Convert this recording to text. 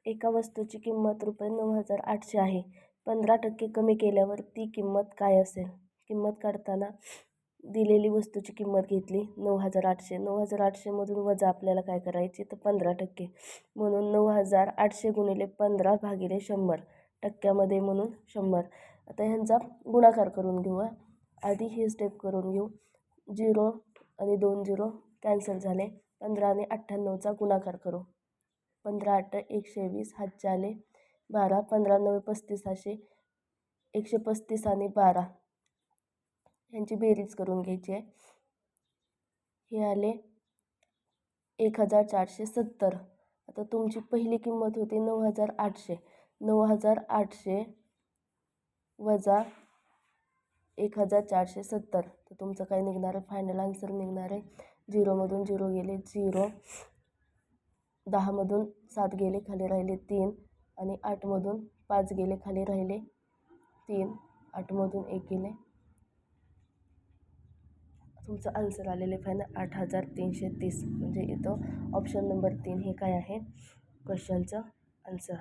एका वस्तूची किंमत ₹9,800 आहे. 15% कमी केल्यावर ती किंमत काय असेल? किंमत काढताना दिलेली वस्तूची किंमत घेतली 9,800. 9,800मधून वजा आपल्याला काय करायची तर 15%. म्हणून 9,800 गुणिले 15 भागिले 100 टक्क्यामध्ये म्हणून 100. आता ह्यांचा गुणाकार करून घेऊ. आधी ही स्टेप करून घेऊ. 0 आणि 2 0 कॅन्सल झाले. 15 आणि 98चा गुणाकार करू. 15 8 120 हातचे आले 12. 15 9 35 असे 135 आणि 12 यांची बेरीज करून घ्यायची आहे. हे आले 1,470. आता तुमची पहिली किंमत होती 9,800. 9,800 वजा 1,470 तर तुमचं काय निघणार आहे? फायनल आन्सर निघणार आहे 0मधून 0 गेले 0. 10मधून 7 गेले खाली राहिले 3 आणि 8मधून 5 गेले खाली राहिले 3. 8मधून 1 गेले. तुमचं आन्सर आलेले फायनल 8,330. म्हणजे इथं ऑप्शन नंबर 3 हे काय आहे क्वेश्चनचं आन्सर.